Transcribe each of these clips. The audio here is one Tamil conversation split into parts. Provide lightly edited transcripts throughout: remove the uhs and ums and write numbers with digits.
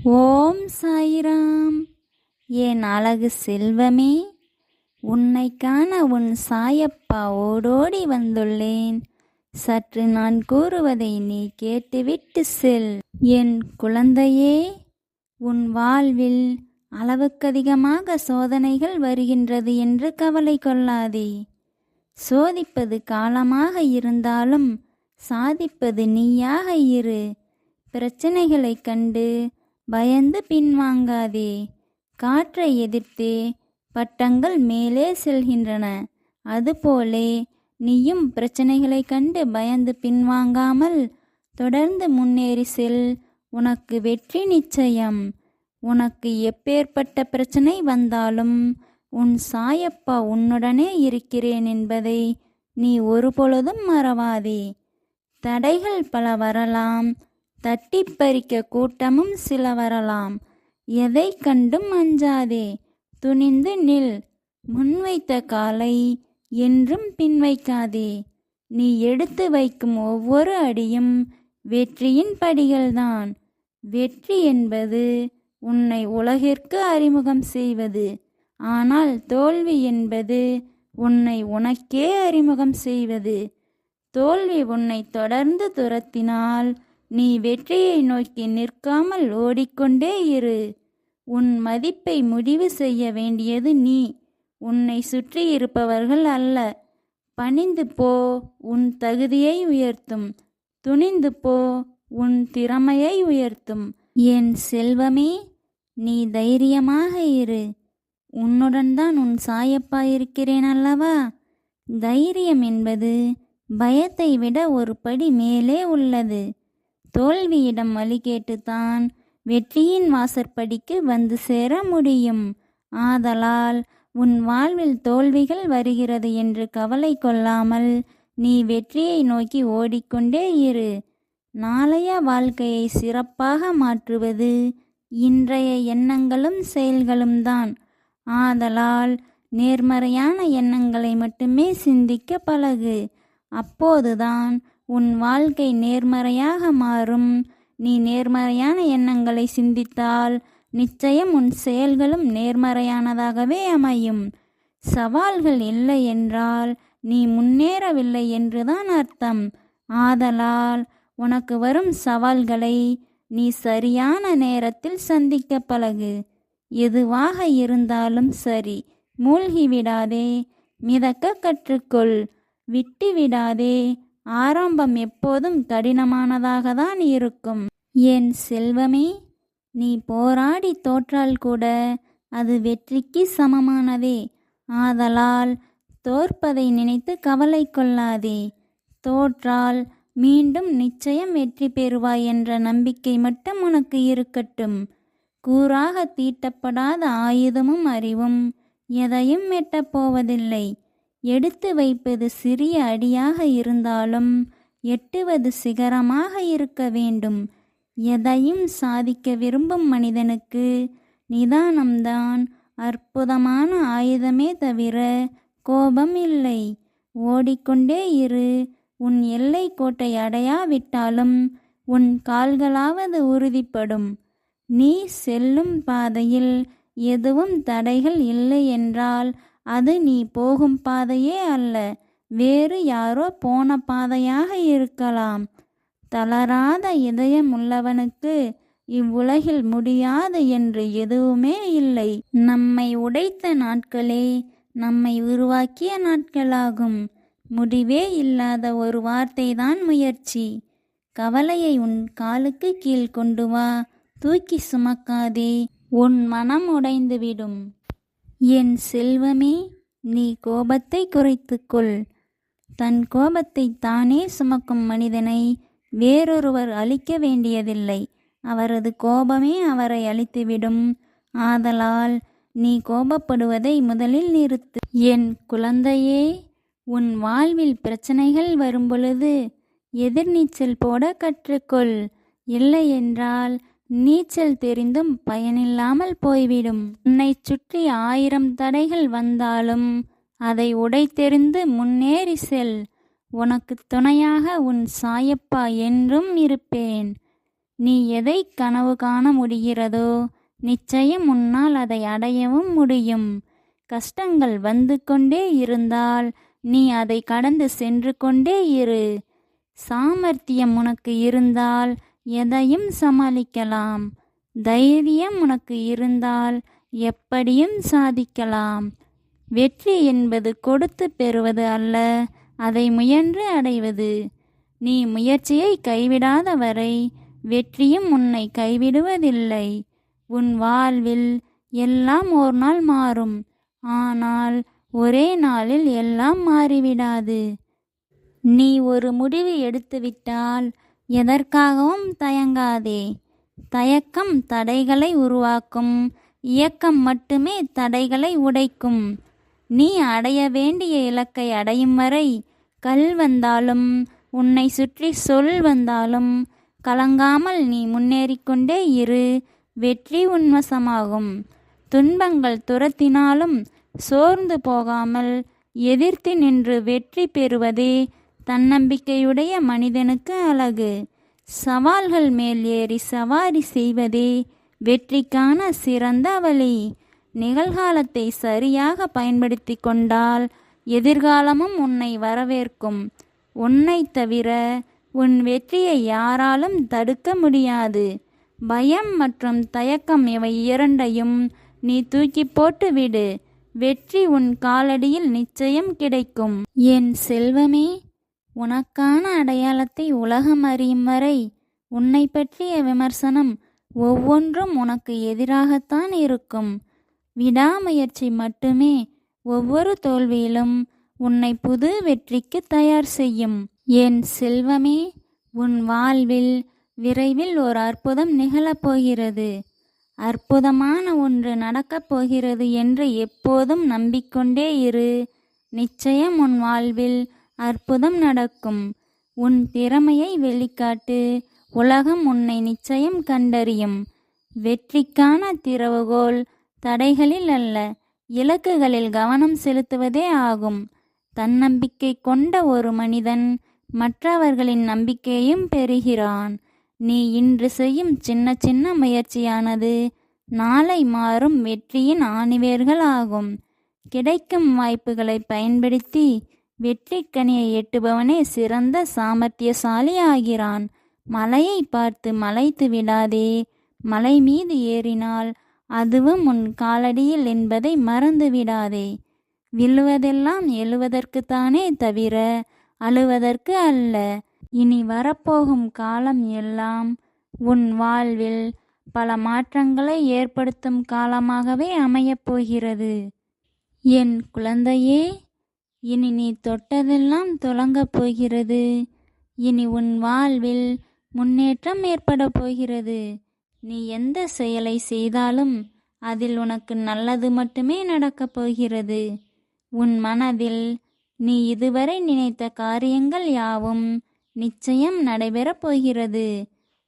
ஓம் சாயிராம். என் அழகு செல்வமே, உன்னை காண உன் சாயப்பா ஓடோடி வந்துள்ளேன். சற்று நான் கூறுவதை நீ கேட்டுவிட்டு செல். என் குழந்தையே, உன் வாழ்வில் அளவுக்கதிகமாக சோதனைகள் வருகின்றது என்று கவலை கொள்ளாதே. சோதிப்பது காலமாக இருந்தாலும் சாதிப்பது நீயாக இரு. பிரச்சனைகளைக் கண்டு பயந்து பின்வாங்காதே. காற்றை எதிர்த்தே பட்டங்கள் மேலே செல்கின்றன. அதுபோலே நீயும் பிரச்சனைகளைக் கண்டு பயந்து பின்வாங்காமல் தொடர்ந்து முன்னேறி செல். உனக்கு வெற்றி நிச்சயம். உனக்கு எப்பேற்பட்ட பிரச்சனை வந்தாலும் உன் சாயப்பா உன்னுடனே இருக்கிறேன் என்பதை நீ ஒருபொழுதும் மறவாதே. தடைகள் பல வரலாம், தட்டி பறிக்க கூட்டமும் சில வரலாம். எதை கண்டும் அஞ்சாதே, துணிந்து நில். முன்வைத்த காலை என்றும் பின்வைக்காதே. நீ எடுத்து வைக்கும் ஒவ்வொரு அடியும் வெற்றியின் படிகள்தான். வெற்றி என்பது உன்னை உலகிற்கு அறிமுகம் செய்வது. ஆனால் தோல்வி என்பது உன்னை உனக்கே அறிமுகம் செய்வது. தோல்வி உன்னை தொடர்ந்து துரத்தினால் நீ வெற்றியை நோக்கி நிற்காமல் ஓடிக்கொண்டே இரு. உன் மதிப்பை முடிவு செய்ய வேண்டியது நீ, உன்னை சுற்றி இருப்பவர்கள் அல்ல. பணிந்து போ, உன் தகுதியை உயர்த்தும். துணிந்து போ, உன் திறமையை உயர்த்தும். என் செல்வமே, நீ தைரியமாக இரு. உன்னுடன் தான் உன் சாயப்பா இருக்கிறேன் அல்லவா. தைரியம் என்பது பயத்தை விட ஒரு படி மேலே உள்ளது. தோல்வியிடம் வழி கேட்டுத்தான் வெற்றியின் வாசற்படிக்கு வந்து சேர முடியும். ஆதலால் உன் வாழ்வில் தோல்விகள் வருகிறது என்று கவலை கொள்ளாமல் நீ வெற்றியை நோக்கி ஓடிக்கொண்டே இரு. நாளைய வாழ்க்கையை சிறப்பாக மாற்றுவது இன்றைய எண்ணங்களும் செயல்களும் தான். ஆதலால் நேர்மறையான எண்ணங்களை மட்டுமே சிந்திக்க பழகு. அப்போதுதான் உன் வாழ்க்கை நேர்மறையாக மாறும். நீ நேர்மறையான எண்ணங்களை சிந்தித்தால் நிச்சயம் உன் செயல்களும் நேர்மறையானதாகவே அமையும். சவால்கள் இல்லை என்றால் நீ முன்னேறவில்லை என்றுதான் அர்த்தம். ஆதலால் உனக்கு வரும் சவால்களை நீ சரியான நேரத்தில் சந்திக்க பழகு. எதுவாக இருந்தாலும் சரி, மூழ்கி விடாதே, மிதக்க கற்றுக்கொள். விட்டு விடாதே. ஆரம்பம் எப்போதும் கடினமானதாக தான் இருக்கும். என் செல்வமே, நீ போராடி தோற்றால் கூட அது வெற்றிக்கு சமமானதே. ஆதலால் தோற்பதை நினைத்து கவலை கொள்ளாதே. தோற்றால் மீண்டும் நிச்சயம் வெற்றி பெறுவாய் என்ற நம்பிக்கை மட்டும் உனக்கு இருக்கட்டும். கூறாக தீட்டப்படாத ஆயுதமும் அறிவும் எதையும் எட்டப்போவதில்லை. எடுத்து வைப்பது சிறிய அடியாக இருந்தாலும் எட்டுவது சிகரமாக இருக்க வேண்டும். எதையும் சாதிக்க விரும்பும் மனிதனுக்கு நிதானம்தான் அற்புதமான ஆயுதமே தவிர கோபம் இல்லை. ஓடிக்கொண்டே இரு. உன் எல்லை கோட்டை அடையாவிட்டாலும் உன் கால்களாவது உறுதிப்படும். நீ செல்லும் பாதையில் எதுவும் தடைகள் இல்லை என்றால் அது நீ போகும் பாதையே அல்ல, வேறு யாரோ போன பாதையாக இருக்கலாம். தளராத இதயம் உள்ளவனுக்கு இவ்வுலகில் முடியாது என்று எதுவுமே இல்லை. நம்மை உடைத்த நாட்களே நம்மை உருவாக்கிய நாட்களாகும். முடிவே இல்லாத ஒரு வார்த்தைதான் முயற்சி. கவலையை உன் காலுக்கு கீழ் கொண்டு வா. தூக்கி சுமக்காதே, உன் மனம் உடைந்துவிடும். என் செல்வமே, நீ கோபத்தை குறைத்துக்கொள். தன் கோபத்தை தானே சுமக்கும் மனிதனை வேறொருவர் அழிக்க வேண்டியதில்லை. அவரது கோபமே அவரை அழித்துவிடும். ஆதலால் நீ கோபப்படுவதை முதலில் நிறுத்து. என் குழந்தையே, உன் வாழ்வில் பிரச்சனைகள் வரும்பொழுது எதிர்நீச்சல் போட கற்றுக்கொள். இல்லை என்றால் நீச்சல் தெரிந்தும் பயனில்லாமல் போய்விடும். உன்னை சுற்றி 1000 தடைகள் வந்தாலும் அதை உடைத்தெறிந்து முன்னேறி செல். உனக்கு துணையாக உன் சாயப்பா என்றும் இருப்பேன். நீ எதை கனவு காண முடிகிறதோ நிச்சயம் உன்னால் அதை அடையவும் முடியும். கஷ்டங்கள் வந்து கொண்டே இருந்தால் நீ அதை கடந்து சென்று கொண்டே இரு. சாமர்த்தியம் உனக்கு இருந்தால் எதையும் சமாளிக்கலாம். தைரியம் உனக்கு இருந்தால் எப்படியும் சாதிக்கலாம். வெற்றி என்பது கொடுத்து பெறுவது அல்ல, அதை முயன்று அடைவது. நீ முயற்சியை கைவிடாத வரை வெற்றியும் உன்னை கைவிடுவதில்லை. உன் வாழ்வில் எல்லாம் ஒரு நாள் மாறும், ஆனால் ஒரே நாளில் எல்லாம் மாறிவிடாது. நீ ஒரு முடிவு எடுத்துவிட்டால் எதற்காகவும் தயங்காதே. தயக்கம் தடைகளை உருவாக்கும், இயக்கம் மட்டுமே தடைகளை உடைக்கும். நீ அடைய வேண்டிய இலக்கை அடையும் வரை கல் வந்தாலும் உன்னை சுற்றி சொல் வந்தாலும் கலங்காமல் நீ முன்னேறிக்கொண்டே இரு. வெற்றி உன்வசமாகும். துன்பங்கள் துரத்தினாலும் சோர்ந்து போகாமல் எதிர்த்து நின்று வெற்றி பெறுவதே தன்னம்பிக்கையுடைய மனிதனுக்கு அழகு. சவால்கள் மேல் ஏறி சவாரி செய்வதே வெற்றிக்கான சிறந்த வழி. நிகழ்காலத்தை சரியாக பயன்படுத்தி கொண்டால் எதிர்காலமும் உன்னை வரவேற்கும். உன்னை தவிர உன் வெற்றியை யாராலும் தடுக்க முடியாது. பயம் மற்றும் தயக்கம் இவை இரண்டையும் நீ தூக்கி போட்டு விடு. வெற்றி உன் காலடியில் நிச்சயம் கிடைக்கும். என் செல்வமே, உனக்கான அடையாளத்தை உலகம் அறியும் வரை உன்னை பற்றிய விமர்சனம் ஒவ்வொன்றும் உனக்கு எதிராகத்தான் இருக்கும். விடாமுயற்சி மட்டுமே ஒவ்வொரு தோல்வியிலும் உன்னை புது வெற்றிக்கு தயார் செய்யும். என் செல்வமே, உன் வாழ்வில் விரைவில் ஒரு அற்புதம் நிகழப்போகிறது. அற்புதமான ஒன்று நடக்கப் போகிறது என்று எப்போதும் நம்பிக்கொண்டே இரு. நிச்சயம் உன் வாழ்வில் அற்புதம் நடக்கும். உன் திறமையை வெளிக்காட்டு. உலகம் உன்னை நிச்சயம் கண்டறியும். வெற்றிக்கான திறவுகோல் தடைகளில் அல்ல, இலக்குகளில் கவனம் செலுத்துவதே ஆகும். தன்னம்பிக்கை கொண்ட ஒரு மனிதன் மற்றவர்களின் நம்பிக்கையையும் பெறுகிறான். நீ இன்று செய்யும் சின்ன சின்ன முயற்சியானது நாளை மாறும் வெற்றியின் ஆணிவேர்கள் ஆகும். கிடைக்கும் வாய்ப்புகளை பயன்படுத்தி வெற்றி கனியை எட்டுபவனே சிறந்த சாமர்த்தியசாலி ஆகிறான். மலையை பார்த்து மலைத்து விடாதே. மலை மீது ஏறினால் அதுவும் உன் காலடியில் என்பதை மறந்து விடாதே. விழுவதெல்லாம் எழுவதற்குத்தானே தவிர அழுவதற்கு அல்ல. இனி வரப்போகும் காலம் எல்லாம் உன் வாழ்வில் பல மாற்றங்களை ஏற்படுத்தும் காலமாகவே அமையப் போகிறது. என் குழந்தையே, இனி நீ தொட்டதெல்லாம் துலங்கப் போகிறது. இனி உன் வாழ்வில் முன்னேற்றம் ஏற்பட போகிறது. நீ எந்த செயலை செய்தாலும் அதில் உனக்கு நல்லது மட்டுமே நடக்கப் போகிறது. உன் மனதில் நீ இதுவரை நினைத்த காரியங்கள் யாவும் நிச்சயம் நடைபெறப் போகிறது.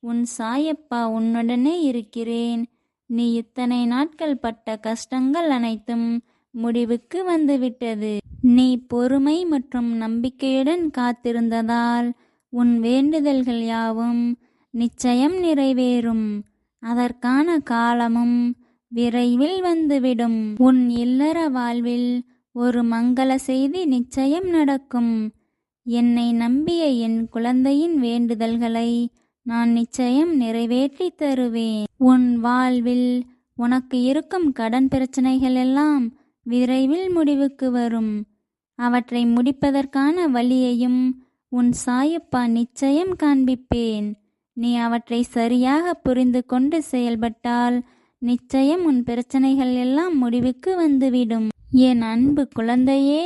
உன் சாயப்பா உன்னுடனே இருக்கிறேன். நீ இத்தனை நாட்கள் பட்ட கஷ்டங்கள் அனைத்தும் முடிவுக்கு வந்துவிட்டது. நீ பொறுமை மற்றும் நம்பிக்கையுடன் காத்திருந்ததால் உன் வேண்டுதல்கள் யாவும் நிச்சயம் நிறைவேறும். அதற்கான காலமும் விரைவில் வந்துவிடும். உன் இல்லற வாழ்வில் ஒரு மங்கள செய்தி நிச்சயம் நடக்கும். என்னை நம்பிய என் குழந்தையின் வேண்டுதல்களை நான் நிச்சயம் நிறைவேற்றி தருவேன். உன் வாழ்வில் உனக்கு இருக்கும் கடன் பிரச்சனைகள் எல்லாம் விரைவில் முடிவுக்கு வரும். அவற்றை முடிப்பதற்கான வழியையும் உன் சாயப்பா நிச்சயம் காண்பிப்பேன். நீ அவற்றை சரியாக புரிந்து கொண்டு செயல்பட்டால் நிச்சயம் உன் பிரச்சனைகள் எல்லாம் முடிவுக்கு வந்துவிடும். என் அன்பு குழந்தையே,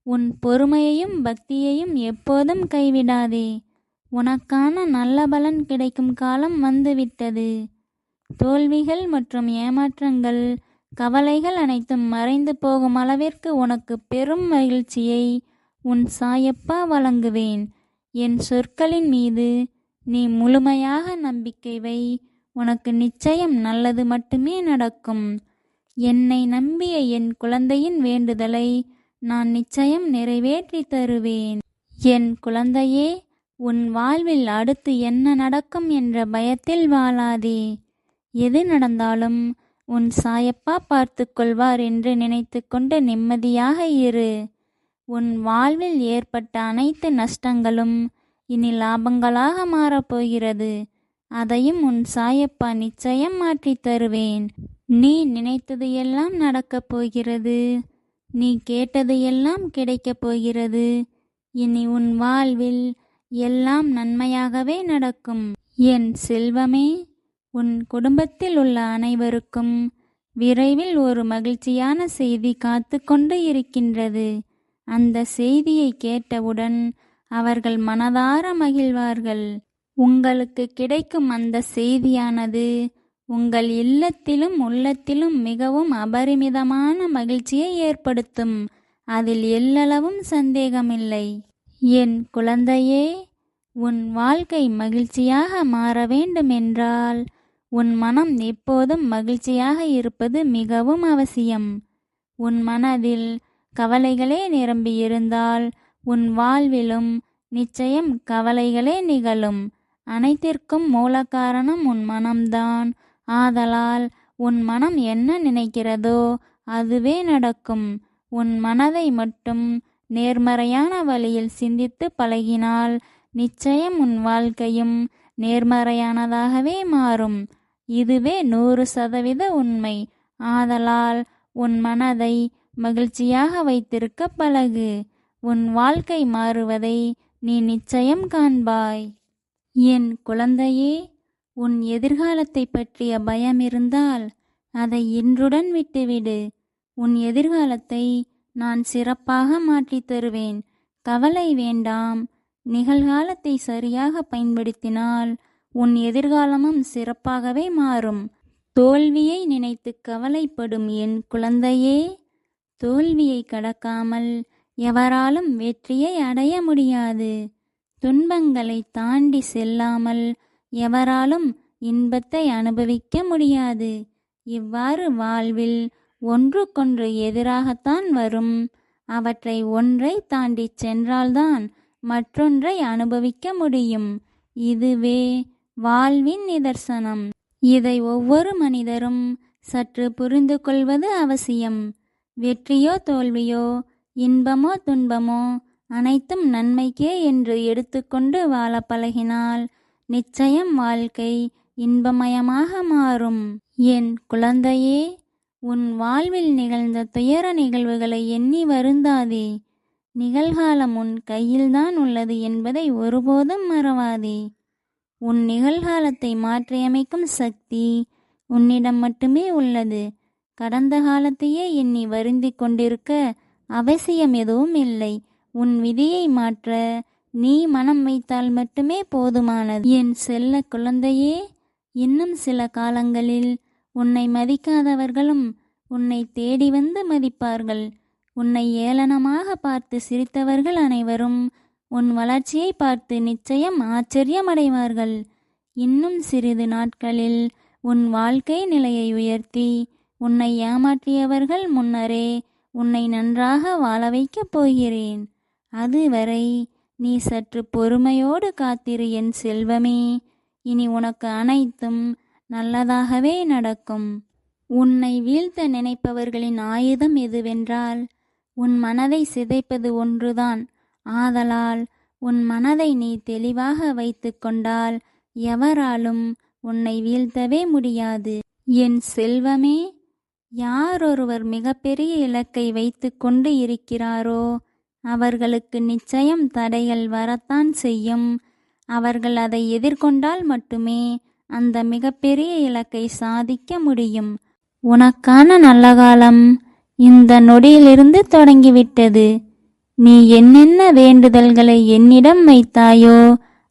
உன் பொறுமையையும் பக்தியையும் எப்போதும் கைவிடாதே. உனக்கான நல்ல பலன் கிடைக்கும் காலம் வந்துவிட்டது. தோல்விகள் மற்றும் ஏமாற்றங்கள், கவலைகள் அனைத்தும் மறைந்து போகும் அளவிற்கு உனக்கு பெரும் மகிழ்ச்சியை உன் சாயப்பா வழங்குவேன். என் சொற்களின் மீது நீ முழுமையாக நம்பிக்கை வை. உனக்கு நிச்சயம் நல்லது மட்டுமே நடக்கும். என்னை நம்பிய என் குழந்தையின் வேண்டுதலை நான் நிச்சயம் நிறைவேற்றி தருவேன். என் குழந்தையே, உன் வாழ்வில் அடுத்து என்ன நடக்கும் என்ற பயத்தில் வாழாதே. எது நடந்தாலும் உன் சாயப்பா பார்த்து கொள்வார் என்று நினைத்து கொண்டு நிம்மதியாக இரு. உன் வாழ்வில் ஏற்பட்ட அனைத்து நஷ்டங்களும் இனி லாபங்களாக மாறப்போகிறது. அதையும் உன் சாயப்பா நிச்சயம் மாற்றித் தருவேன். நீ நினைத்தது எல்லாம் நடக்கப் போகிறது. நீ கேட்டது எல்லாம் கிடைக்கப் போகிறது. இனி உன் வாழ்வில் எல்லாம் நன்மையாகவே நடக்கும். என் செல்வமே, உன் குடும்பத்தில் உள்ள அனைவருக்கும் விரைவில் ஒரு மகிழ்ச்சியான செய்தி காத்து கொண்டு இருக்கின்றது. அந்த செய்தியை கேட்டவுடன் அவர்கள் மனதார மகிழ்வார்கள். உங்களுக்கு கிடைக்கும் அந்த செய்தியானது உங்கள் இல்லத்திலும் உள்ளத்திலும் மிகவும் அபரிமிதமான மகிழ்ச்சியை ஏற்படுத்தும். அதில் எல்லளவும் சந்தேகமில்லை. என் குழந்தையே, உன் வாழ்க்கை மகிழ்ச்சியாக மாற வேண்டுமென்றால் உன் மனம் எப்போதும் மகிழ்ச்சியாக இருப்பது மிகவும் அவசியம். உன் மனதில் கவலைகளே நிரம்பியிருந்தால் உன் வாழ்விலும் நிச்சயம் கவலைகளே நிகழும். அனைத்திற்கும் மூல காரணம் உன் மனம்தான். ஆதலால் உன் மனம் என்ன நினைக்கிறதோ அதுவே நடக்கும். உன் மனதை மட்டும் நேர்மறையான வழியில் சிந்தித்து பழகினால் நிச்சயம் உன் வாழ்க்கையும் நேர்மறையானதாகவே மாறும். இதுவே 100% உண்மை. ஆதலால் உன் மனதை மகிழ்ச்சியாக வைத்திருக்க பழகு. உன் வாழ்க்கை மாறுவதை நீ நிச்சயம் காண்பாய். என் குழந்தையே, உன் எதிர்காலத்தை பற்றிய பயம் இருந்தால் அதை இன்றுடன் விட்டுவிடு. உன் எதிர்காலத்தை நான் சிறப்பாக மாற்றித் தருவேன். கவலை வேண்டாம். நிகழ்காலத்தை சரியாக பயன்படுத்தினால் உன் எதிர்காலமும் சிறப்பாகவே மாறும். தோல்வியை நினைத்து கவலைப்படும் என் குழந்தையே, தோல்வியை கடக்காமல் எவராலும் வெற்றியை அடைய முடியாது. துன்பங்களை தாண்டி செல்லாமல் எவராலும் இன்பத்தை அனுபவிக்க முடியாது. இவ்வாறு வாழ்வில் ஒன்றுக்கொன்று எதிராகத்தான் வரும். அவற்றை ஒன்றை தாண்டி சென்றால்தான் மற்றொன்றை அனுபவிக்க முடியும். இதுவே வாழ்வின் நிதர்சனம். இதை ஒவ்வொரு மனிதரும் சற்று புரிந்து கொள்வது அவசியம். வெற்றியோ தோல்வியோ, இன்பமோ துன்பமோ அனைத்தும் நன்மைக்கே என்று எடுத்துக்கொண்டு வாழ பழகினால் நிச்சயம் வாழ்க்கை இன்பமயமாக மாறும். என் குழந்தையே, உன் வாழ்வில் நிகழ்ந்த துயர நிகழ்வுகளை எண்ணி வருந்தாதே. நிகழ்காலம் உன் கையில்தான் உள்ளது என்பதை ஒருபோதும் மறவாதே. உன் நிகழ்காலத்தை மாற்றியமைக்கும் சக்தி உன்னிடம் மட்டுமே உள்ளது. கடந்த காலத்தையே எண்ணி வருந்தி கொண்டிருக்க அவசியம் எதுவும் இல்லை. உன் விதியை மாற்ற நீ மனம் வைத்தால் மட்டுமே போதுமானது. என் செல்ல குழந்தையே, இன்னும் சில காலங்களில் உன்னை மதிக்காதவர்களும் உன்னை தேடி வந்து மதிப்பார்கள். உன்னை ஏளனமாக பார்த்து சிரித்தவர்கள் அனைவரும் உன் வளர்ச்சியை பார்த்து நிச்சயம் ஆச்சரியமடைவார்கள். இன்னும் சிறிது நாட்களில் உன் வாழ்க்கை நிலையை உயர்த்தி உன்னை ஏமாற்றியவர்கள் முன்னரே உன்னை நன்றாக வாழ வைக்கப் போகிறேன். அதுவரை நீ சற்று பொறுமையோடு காத்திரு என் செல்வமே. இனி உனக்கு அனைத்தும் நல்லதாகவே நடக்கும். உன்னை வீழ்த்த நினைப்பவர்களின் ஆயுதம் எதுவென்றால் உன் மனதை சிதைப்பது ஒன்றுதான். ஆதலால் உன் மனதை நீ தெளிவாக வைத்து கொண்டால் எவராலும் உன்னை வீழ்த்தவே முடியாது. என் செல்வமே, யாரொருவர் மிகப்பெரிய இலக்கை வைத்து கொண்டு இருக்கிறாரோ அவர்களுக்கு நிச்சயம் தடைகள் வரத்தான் செய்யும். அவர்கள் அதை எதிர்கொண்டால் மட்டுமே அந்த மிகப்பெரிய இலக்கை சாதிக்க முடியும். உனக்கான நல்ல காலம் இந்த நொடியிலிருந்து தொடங்கிவிட்டது. நீ என்னென்ன வேண்டுதல்களை என்னிடம் வைத்தாயோ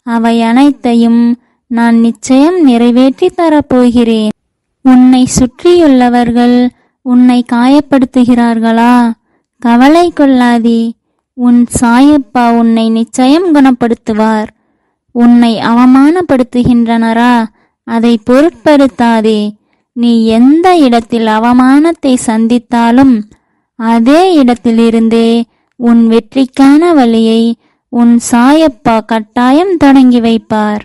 அவை அனைத்தையும் நான் நிச்சயம் நிறைவேற்றி தரப்போகிறேன். உன்னை சுற்றியுள்ளவர்கள் உன்னை காயப்படுத்துகிறார்களா? கவலை கொள்ளாதே. உன் சாயப்பா உன்னை நிச்சயம் குணப்படுத்துவார். உன்னை அவமானப்படுத்துகின்றனரா? அதை பொருட்படுத்தாதே. நீ எந்த இடத்தில் அவமானத்தை சந்தித்தாலும் அதே இடத்திலிருந்தே உன் வெற்றிக்கான வழியை உன் சாயப்பா கட்டாயம் தொடங்கி வைப்பார்.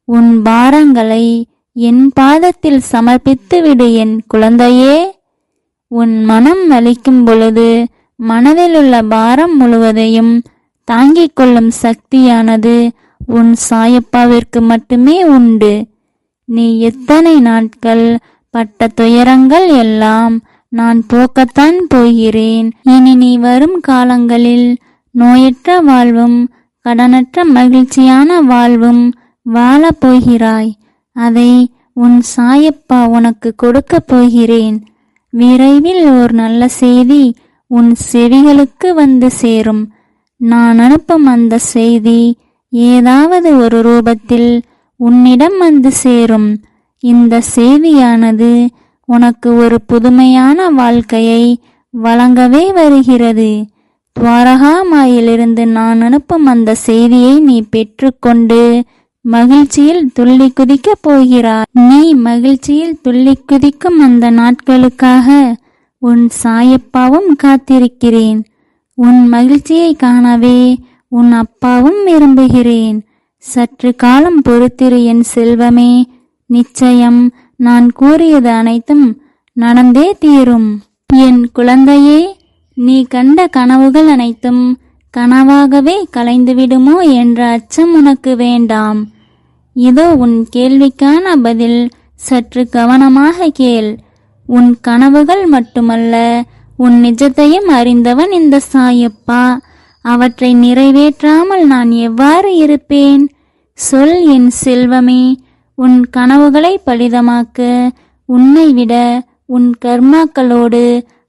உன் பாரங்களை என் பாதத்தில் சமர்ப்பித்து விடு என் குழந்தையே. உன் மனம் வலிக்கும் பொழுது மனதிலுள்ள பாரம் முழுவதையும் தாங்கிக் கொள்ளும் சக்தியானது உன் சாயப்பாவிற்கு மட்டுமே உண்டு. நீ எத்தனை நாட்கள் பட்ட துயரங்கள் எல்லாம் நான் போக்கத்தான் போகிறேன். இனி நீ வரும் காலங்களில் நோயற்ற வாழ்வும் கடனற்ற மகிழ்ச்சியான வாழ்வும் வாழப் போகிறாய். அதை உன் சாயப்பா உனக்கு கொடுக்க போகிறேன். விரைவில் ஓர் நல்ல செய்தி உன் செவிகளுக்கு வந்து சேரும். நான் அனுப்பும் அந்த செய்தி ஏதாவது ஒரு ரூபத்தில் உன்னிடம் வந்து சேரும். இந்த செய்தியானது உனக்கு ஒரு புதுமையான வாழ்க்கையை வழங்கவே வருகிறது. துவாரகாமாயிலிருந்து நான் அனுப்பும் அந்த செய்தியை நீ பெற்றுக்கொண்டு மகிழ்ச்சியில் துள்ளி குதிக்கப் போகிறாய். நீ மகிழ்ச்சியில் துள்ளி குதிக்கும் அந்த நாட்களுக்காக உன் சாயப்பாவும் காத்திருக்கிறேன். உன் மகிழ்ச்சியை காணவே உன் அப்பாவும் விரும்புகிறேன். சற்று காலம் பொறுத்திரு என் செல்வமே. நிச்சயம் நான் கூறியது அனைத்தும் நடந்தே தீரும். என் குழந்தையே, நீ கண்ட கனவுகள் அனைத்தும் கனவாகவே கலைந்துவிடுமோ என்ற அச்சம் உனக்கு வேண்டாம். இதோ உன் கேள்விக்கான பதில். சற்று கவனமாக கேள். உன் கனவுகள் மட்டுமல்ல, உன் நிஜத்தையும் அறிந்தவன் இந்த சாயப்பா. அவற்றை நிறைவேற்றாமல் நான் எவ்வாறு இருப்பேன்? சொல் என் செல்வமே. உன் கனவுகளை பலிதமாக்க உன்னை விட உன் கர்மாக்களோடு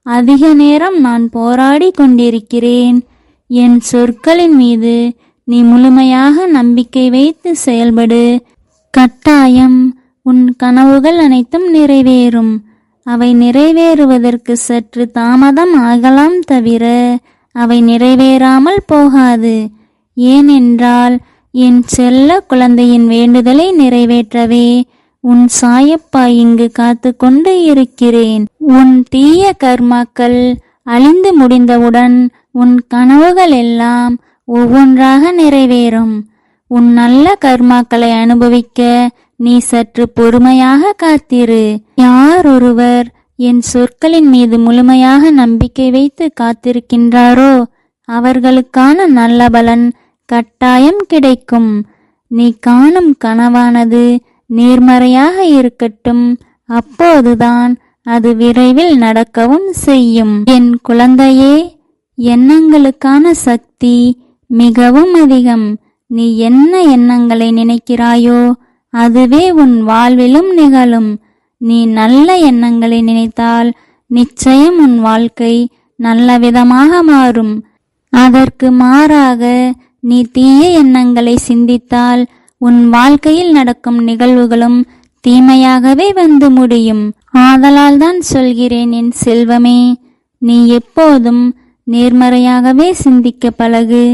அதிக நேரம் நான் போராடி கொண்டிருக்கிறேன். என் சொற்களின் மீது நீ முழுமையாக நம்பிக்கை வைத்து செயல்படு. கட்டாயம் உன் கனவுகள் அனைத்தும் நிறைவேறும். அவை நிறைவேறுவதற்கு சற்று தாமதம் ஆகலாம், தவிர அவை நிறைவேறாமல் போகாது. ஏனென்றால் என் செல்ல குழந்தையின் வேண்டுதலை நிறைவேற்றவே உன் சாயப்பா இங்கு காத்து கொண்டு இருக்கிறேன். உன் தீய கர்மாக்கள் அழிந்து முடிந்தவுடன் உன் கனவுகள் எல்லாம் ஒவ்வொன்றாக நிறைவேறும். உன் நல்ல கர்மாக்களை அனுபவிக்க நீ சற்று பொறுமையாக காத்திரு. யார் ஒருவர் என் சொற்களின் மீது முழுமையாக நம்பிக்கை வைத்து காத்திருக்கின்றாரோ அவர்களுக்கான நல்ல பலன் கட்டாயம் கிடைக்கும். நீ காணும் கனவானது நேர்மறையாக இருக்கட்டும். அப்போதுதான் அது விரைவில் நடக்கவும் செய்யும். என் குழந்தையே, எண்ணங்களுக்கான சக்தி மிகவும் அதிகம். நீ என்ன எண்ணங்களை நினைக்கிறாயோ அதுவே உன் வாழ்விலும் நிகழும். நீ நல்ல எண்ணங்களை நினைத்தால் நிச்சயம் உன் வாழ்க்கை நல்ல விதமாக மாறும். அதற்கு மாறாக நீ தீய எண்ணங்களை சிந்தித்தால் உன் வாழ்க்கையில் நடக்கும் நிகழ்வுகளும் தீமையாகவே வந்து முடியும். ஆதலால் தான் சொல்கிறேன் என் செல்வமே, நீ எப்போதும் நேர்மறையாகவே சிந்திக்க பழகு.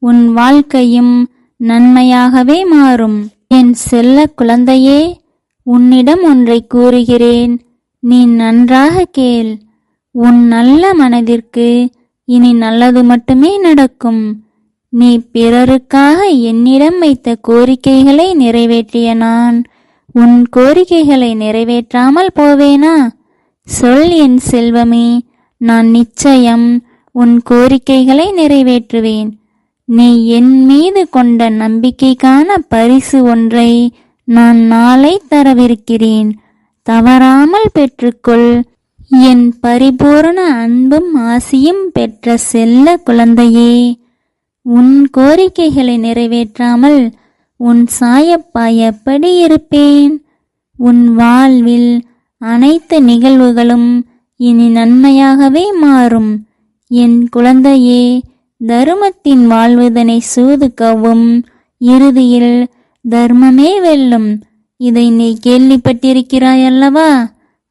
உன் வாழ்க்கையும் நன்மையாகவே மாறும். என் செல்ல குழந்தையே, உன்னிடம் ஒன்றை கூறுகிறேன், நீ நன்றாக கேள். உன் நல்ல மனதிற்கு இனி நல்லது மட்டுமே நடக்கும். நீ பிறருக்காக என்னிடம் வைத்த கோரிக்கைகளை நிறைவேற்றிய நான் உன் கோரிக்கைகளை நிறைவேற்றாமல் போவேனா? சொல் என் செல்வமே, நான் நிச்சயம் உன் கோரிக்கைகளை நிறைவேற்றுவேன். நீ என் மீது கொண்ட நம்பிக்கைக்கான பரிசு ஒன்றை நான் நாளை தரவிருக்கிறேன். தவறாமல் பெற்றுக்கொள். என் பரிபூரண அன்பும் ஆசியும் பெற்ற செல்ல குழந்தையே, உன் கோரிக்கைகளை நிறைவேற்றாமல் உன் சாயப்பா எப்படி இருப்பேன்? உன் வாழ்வில் அனைத்து நிகழ்வுகளும் இனி நன்மையாகவே மாறும். என் குழந்தையே, தருமத்தின் வாழ்வதனை சூது கவ்வும், இறுதியில் தர்மமே வெல்லும். இதை நீ கேள்விப்பட்டிருக்கிறாய் அல்லவா?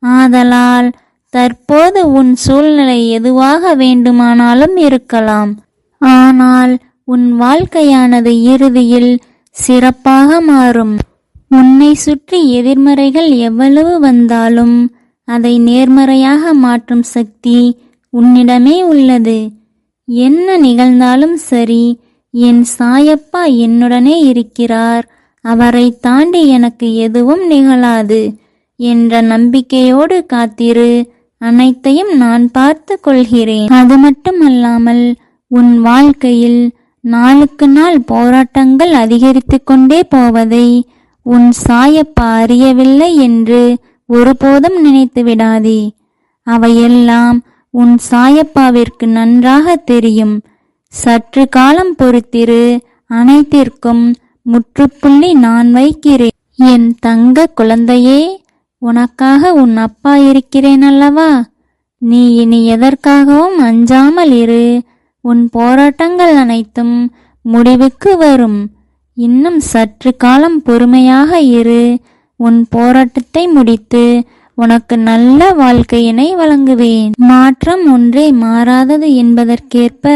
ஆதலால் தற்போது உன் சூழ்நிலை எதுவாக வேண்டுமானாலும் இருக்கலாம். ஆனால் உன் வாழ்க்கையானது இறுதியில் சிறப்பாக மாறும். உன்னை சுற்றி எதிர்மறைகள் எவ்வளவு வந்தாலும் அதை நேர்மறையாக மாற்றும் சக்தி உன்னிடமே உள்ளது. என்ன நிகழ்ந்தாலும் சரி, என் சாயப்பா என்னுடனே இருக்கிறார், அவரை தாண்டி எனக்கு எதுவும் நிகழாது என்ற நம்பிக்கையோடு காத்திரு. அனைத்தையும் நான் பார்த்து கொள்கிறேன். அது மட்டுமல்லாமல் உன் வாழ்க்கையில் நாளுக்கு நாள் போராட்டங்கள் அதிகரித்து கொண்டே போவதை உன் சாயப்பா அறியவில்லை என்று ஒருபோதும் நினைத்து விடாதே. அவையெல்லாம் உன் சாயப்பாவிற்கு நன்றாக தெரியும். சற்று காலம் பொறுத்திரு, அனைத்திற்கும் முற்றுப்புள்ளி நான் வைக்கிறேன். என் தங்க குழந்தையே, உனக்காக உன் அப்பா இருக்கிறேன் அல்லவா? நீ இனி எதற்காகவும் அஞ்சாமல் இரு. உன் போராட்டங்கள் அனைத்தும் முடிவுக்கு வரும். இன்னும் சற்று காலம் பொறுமையாக இரு. உன் போராட்டத்தை முடித்து உனக்கு நல்ல வாழ்க்கையினை வழங்குவேன். மாற்றம் ஒன்றே மாறாதது என்பதற்கேற்ப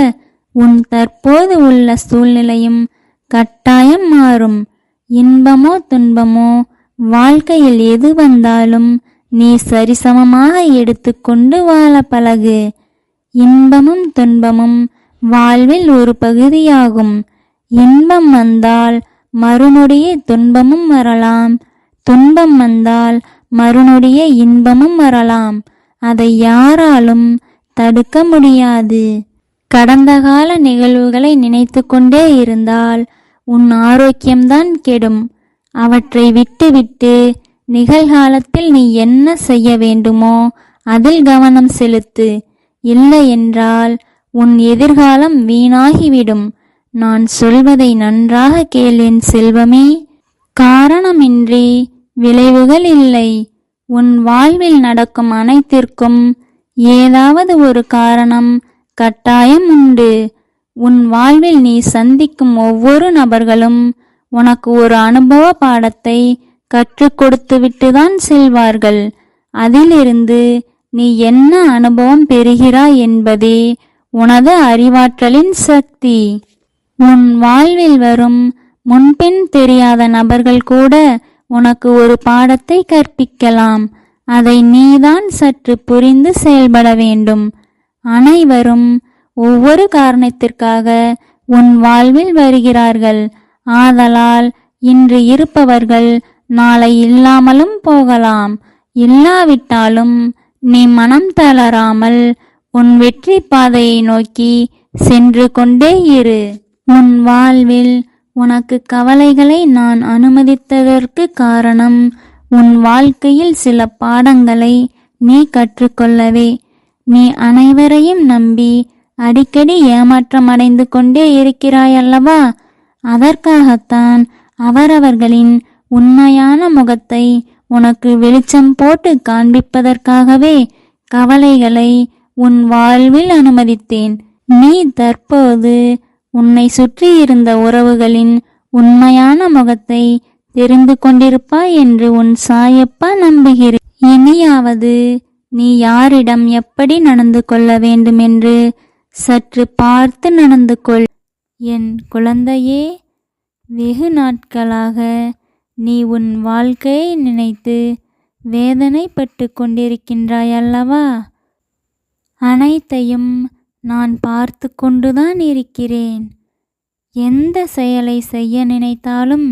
உன் தற்போது உள்ள சூழ்நிலையும் கட்டாயம் மாறும். இன்பமோ துன்பமோ வாழ்க்கையில் எது வந்தாலும் நீ சரிசமமாக எடுத்துக்கொண்டு வாழ பழகு. இன்பமும் துன்பமும் வாழ்வில் ஒரு பகுதியாகும். இன்பம் வந்தால் மறுநொடியே துன்பமும் வரலாம், துன்பம் வந்தால் மறுநொடியே இன்பமும் வரலாம். அதை யாராலும் தடுக்க முடியாது. கடந்த கால நிகழ்வுகளை நினைத்து கொண்டே இருந்தால் உன் ஆரோக்கியம்தான் கெடும். அவற்றை விட்டுவிட்டு நிகழ்காலத்தில் நீ என்ன செய்ய வேண்டுமோ அதில் கவனம் செலுத்து. இல்லை என்றால் உன் எதிர்காலம் வீணாகிவிடும். நான் சொல்வதை நன்றாக கேள் என் செல்வமே. காரணமின்றி விளைவுகள் இல்லை. உன் வாழ்வில் நடக்கும் அனைத்திற்கும் ஏதாவது ஒரு காரணம் கட்டாயம் உண்டு. உன் வாழ்வில் நீ சந்திக்கும் ஒவ்வொரு நபர்களும் உனக்கு ஒரு அனுபவ பாடத்தை கற்றுக் கொடுத்துவிட்டுதான் செல்வார்கள். அதிலிருந்து நீ என்ன அனுபவம் பெறுகிறாய் என்பதே உனது அறிவாற்றலின் சக்தி. உன் வாழ்வில் வரும் முன்பின் தெரியாத நபர்கள் கூட உனக்கு ஒரு பாடத்தை கற்பிக்கலாம். அதை நீதான் சற்று புரிந்து செயல்பட வேண்டும். அனைவரும் ஒவ்வொரு காரணத்திற்காக உன் வாழ்வில் வருகிறார்கள். ஆதலால் இன்று இருப்பவர்கள் நாளை இல்லாமலும் போகலாம். இல்லாவிட்டாலும் நீ மனம் தளராமல் உன் வெற்றி பாதையை நோக்கி சென்று கொண்டே இரு. உன் வாழ்வில் உனக்கு கவலைகளை நான் அனுமதித்ததற்கு காரணம் உன் வாழ்க்கையில் சில பாடங்களை நீ கற்றுக்கொள்ளவே. நீ அனைவரையும் நம்பி அடிக்கடி ஏமாற்றமடைந்து கொண்டே இருக்கிறாயல்லவா? அதற்காகத்தான் அவரவர்களின் உண்மையான முகத்தை உனக்கு வெளிச்சம் போட்டு காண்பிப்பதற்காகவே கவலைகளை உன் வாழ்வில் அனுமதித்தேன். நீ தற்போது உன்னை சுற்றி இருந்த உறவுகளின் உண்மையான முகத்தை தெரிந்து கொண்டிருப்பாய் என்று உன் சாயப்பா நம்புகிறேன். இனியாவது நீ யாரிடம் எப்படி நடந்து கொள்ள வேண்டும் என்று சற்று பார்த்து நடந்து கொள். என் குழந்தையே, வெகு நாட்களாக நீ உன் வாழ்க்கையை நினைத்து வேதனைப்பட்டு கொண்டிருக்கின்றாய் அல்லவா? அனைத்தையும் நான் பார்த்து கொண்டுதான் இருக்கிறேன். எந்த செயலை செய்ய நினைத்தாலும்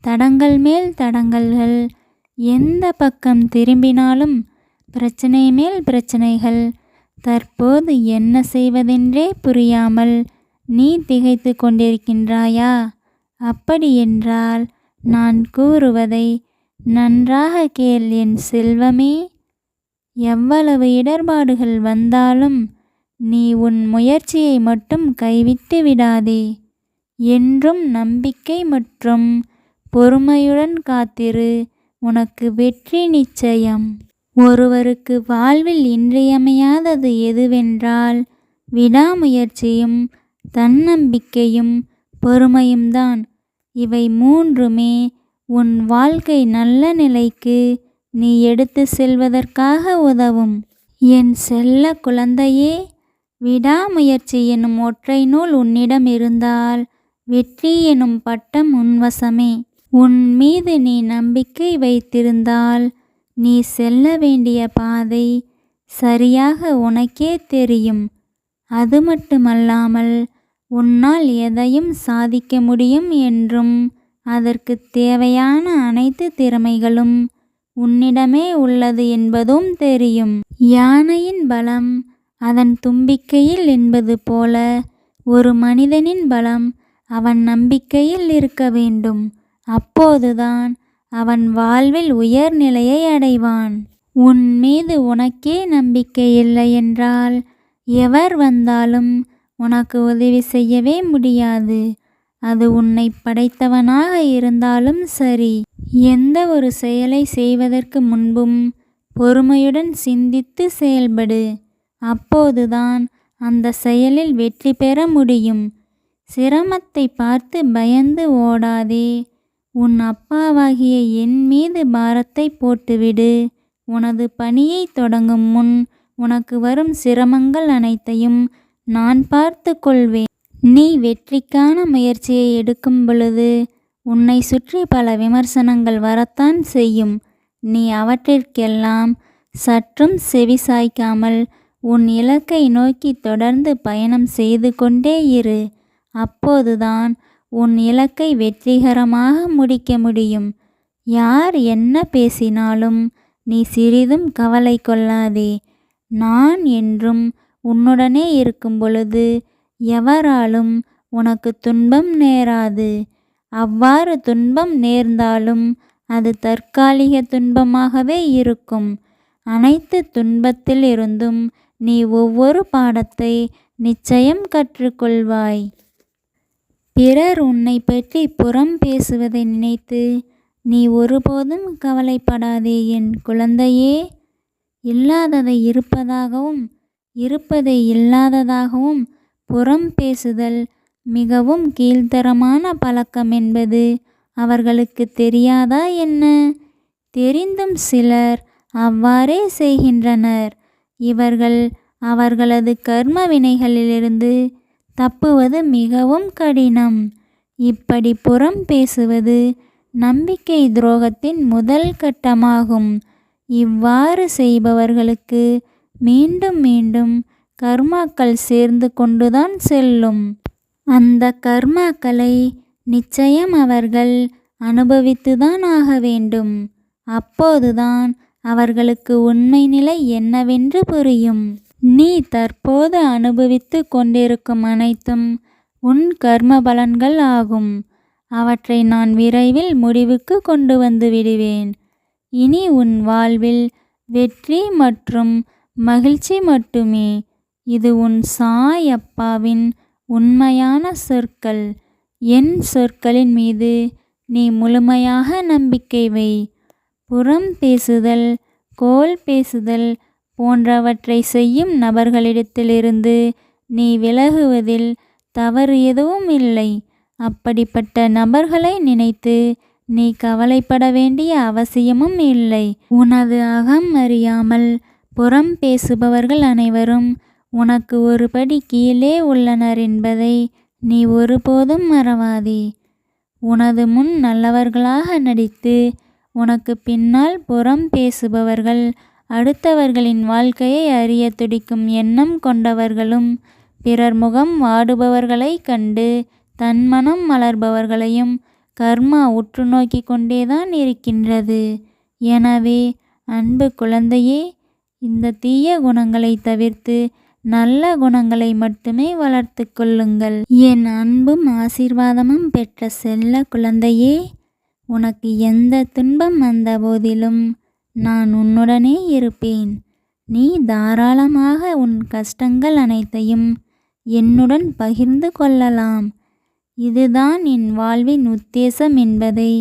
தடங்கள் மேல் தடங்கல்கள், எந்த பக்கம் திரும்பினாலும் பிரச்சனை மேல் பிரச்சனைகள். தற்போது என்ன செய்வதென்றே புரியாமல் நீ திகைத்து கொண்டிருக்கின்றாயா? அப்படியென்றால் நான் கூறுவதை நன்றாக கேள் என் செல்வமே. எவ்வளவு இடர்பாடுகள் வந்தாலும் நீ உன் முயற்சியை மட்டும் கைவிட்டு விடாதே. என்றும் நம்பிக்கை மற்றும் பொறுமையுடன் காத்திரு. உனக்கு வெற்றி நிச்சயம். ஒருவருக்கு வாழ்வில் இன்றியமையாதது எதுவென்றால் விடாமுயற்சியும் தன்னம்பிக்கையும் பொறுமையும் தான். இவை மூன்றுமே உன் வாழ்க்கை நல்ல நிலைக்கு நீ எடுத்து செல்வதற்காக உதவும். என் செல்ல குழந்தையே, விடாமுயற்சி எனும் ஒற்றை நூல் உன்னிடம் இருந்தால் வெற்றி எனும் பட்டம் உன்வசமே. உன் மீது நீ நம்பிக்கை வைத்திருந்தால் நீ செல்ல வேண்டிய பாதை சரியாக உனக்கே தெரியும். அது மட்டுமல்லாமல் உன்னால் எதையும் சாதிக்க முடியும் என்றும் அதற்கு தேவையான அனைத்து திறமைகளும் உன்னிடமே உள்ளது என்பதும் தெரியும். யானையின் பலம் அதன் தும்பிக்கையில் என்பது போல ஒரு மனிதனின் பலம் அவன் நம்பிக்கையில் இருக்க வேண்டும். அப்போதுதான் அவன் வாழ்வில் உயர்நிலையை அடைவான். உன் மீது உனக்கே நம்பிக்கை இல்லை என்றால் எவர் வந்தாலும் உனக்கு உதவி செய்யவே முடியாது. அது உன்னை படைத்தவனாக இருந்தாலும் சரி. எந்த ஒரு செயலை செய்வதற்கு முன்பும் பொறுமையுடன் சிந்தித்து செயல்படு. அப்போதுதான் அந்த செயலில் வெற்றி பெற முடியும். சிரமத்தை பார்த்து பயந்து ஓடாதே. உன் அப்பாவாகிய என் மீது பாரத்தை போட்டுவிடு. உனது பணியை தொடங்கும் முன் உனக்கு வரும் சிரமங்கள் அனைத்தையும் நான் பார்த்து கொள்வேன். நீ வெற்றிக்கான முயற்சியை எடுக்கும் பொழுது உன்னை சுற்றி பல விமர்சனங்கள் வரத்தான் செய்யும். நீ அவற்றிற்கெல்லாம் சற்றும் செவி சாய்க்காமல் உன் இலக்கை நோக்கி தொடர்ந்து பயணம் செய்து கொண்டே இரு. அப்போதுதான் உன் இலக்கை வெற்றிகரமாக முடிக்க முடியும். யார் என்ன பேசினாலும் நீ சிறிதும் கவலை கொள்ளாதே. நான் என்றும் உன்னுடனே இருக்கும் பொழுது எவராலும் உனக்கு துன்பம் நேராது. அவ்வாறு துன்பம் நேர்ந்தாலும் அது தற்காலிக துன்பமாகவே இருக்கும். அனைத்து துன்பத்தில் இருந்தும் நீ ஒவ்வொரு பாடத்தை நிச்சயம் கற்றுக்கொள்வாய். பிறர் உன்னை பற்றி புறம் பேசுவதை நினைத்து நீ ஒருபோதும் கவலைப்படாதே என் குழந்தையே. இல்லாததை இருப்பதாகவும் இருப்பதை இல்லாததாகவும் புறம் பேசுதல் மிகவும் கீழ்த்தரமான பழக்கம் என்பது அவர்களுக்கு தெரியாதா என்ன? தெரிந்தும் சிலர் அவ்வாறே செய்கின்றனர். இவர்கள் அவர்களது கர்ம வினைகளிலிருந்து தப்புவது மிகவும் கடினம். இப்படி புறம் பேசுவது நம்பிக்கை துரோகத்தின் முதல் கட்டமாகும். இவ்வாறு செய்பவர்களுக்கு மீண்டும் மீண்டும் கர்மாக்கள் சேர்ந்து கொண்டுதான் செல்லும். அந்த கர்மாக்களை நிச்சயம் அவர்கள் அனுபவித்துதான் ஆக வேண்டும். அப்போதுதான் அவர்களுக்கு உண்மை நிலை என்னவென்று புரியும். நீ தற்போது அனுபவித்து கொண்டிருக்கும் அனைத்தும் உன் கர்ம பலன்கள் ஆகும். அவற்றை நான் விரைவில் முடிவுக்கு கொண்டு வந்து விடுவேன். இனி உன் வாழ்வில் வெற்றி மற்றும் மகிழ்ச்சி மட்டுமே. இது உன் சாய் அப்பாவின் உண்மையான சொற்கள். என் சொற்களின் மீது நீ முழுமையாக நம்பிக்கை வை. புறம் பேசுதல், கோல் பேசுதல் போன்றவற்றை செய்யும் நபர்களிடத்திலிருந்து நீ விலகுவதில் தவறு எதுவும் இல்லை. அப்படிப்பட்ட நபர்களை நினைத்து நீ கவலைப்பட வேண்டிய அவசியமும் இல்லை. உனது அகம் அறியாமல் புறம் பேசுபவர்கள் அனைவரும் உனக்கு ஒரு படி கீழே உள்ளனர் என்பதை நீ ஒருபோதும் மறவாதே. உனது முன் நல்லவர்களாக நடித்து உனக்கு பின்னால் புறம் பேசுபவர்கள் அடுத்தவர்களின் வாழ்க்கையை அறிய துடிக்கும் எண்ணம் கொண்டவர்களும் பிறர் முகம் வாடுபவர்களை கண்டு தன் மனம் மலர்பவர்களையும் கர்மா உற்று நோக்கி கொண்டேதான் இருக்கின்றது. எனவே அன்பு குழந்தையே, இந்த தீய குணங்களை தவிர்த்து நல்ல குணங்களை மட்டுமே வளர்த்து கொள்ளுங்கள். என் அன்பும் ஆசீர்வாதமும் பெற்ற செல்ல குழந்தையே, உனக்கு எந்த துன்பம் வந்த போதிலும் நான் உன்னுடனே இருப்பேன். நீ தாராளமாக உன் கஷ்டங்கள் அனைத்தையும் என்னுடன் பகிர்ந்து கொள்ளலாம். இதுதான் என் வாழ்வின் உத்தேசம் என்பதை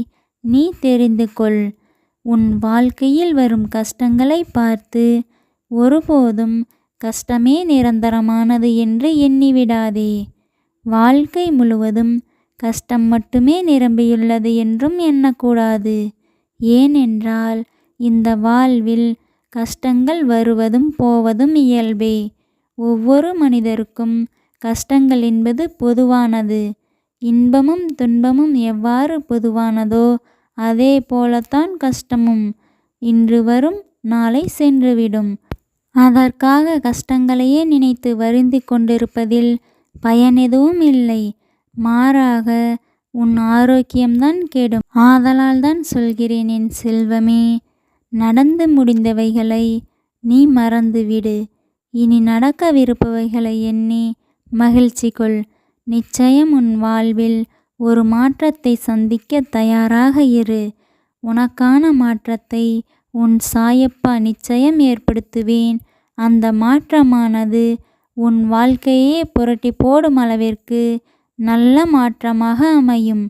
நீ தெரிந்து கொள். உன் வாழ்க்கையில் வரும் கஷ்டங்களை பார்த்து ஒருபோதும் கஷ்டமே நிரந்தரமானது என்று எண்ணிவிடாதே. வாழ்க்கை முழுவதும் கஷ்டம் மட்டுமே நிரம்பியுள்ளது என்றும் எண்ணக்கூடாது. ஏனென்றால் இந்த வாழ்வில் கஷ்டங்கள் வருவதும் போவதும் இயல்பே. ஒவ்வொரு மனிதருக்கும் கஷ்டங்கள் என்பது பொதுவானது. இன்பமும் துன்பமும் எவ்வாறு பொதுவானதோ அதே போலத்தான் கஷ்டமும். இன்று வரும், நாளை சென்றுவிடும். அதற்காக கஷ்டங்களையே நினைத்து வருந்தி கொண்டிருப்பதில் பயன் எதுவும் இல்லை. மாறாக உன் ஆரோக்கியம்தான் கெடும். ஆதலால் தான் சொல்கிறேன் என் செல்வமே, நடந்து முடிந்தவைகளை நீ மறந்துவிடு. இனி நடக்கவிருப்பவைகளை எண்ணி மகிழ்ச்சி கொள். நிச்சயம் உன் வாழ்வில் ஒரு மாற்றத்தை சந்திக்க தயாராக இரு. உனக்கான மாற்றத்தை உன் சாயப்பா நிச்சயம் ஏற்படுத்துவேன். அந்த மாற்றமானது உன் வாழ்க்கையே புரட்டி போடும் அளவிற்கு நல்ல மாற்றமாக அமையும்.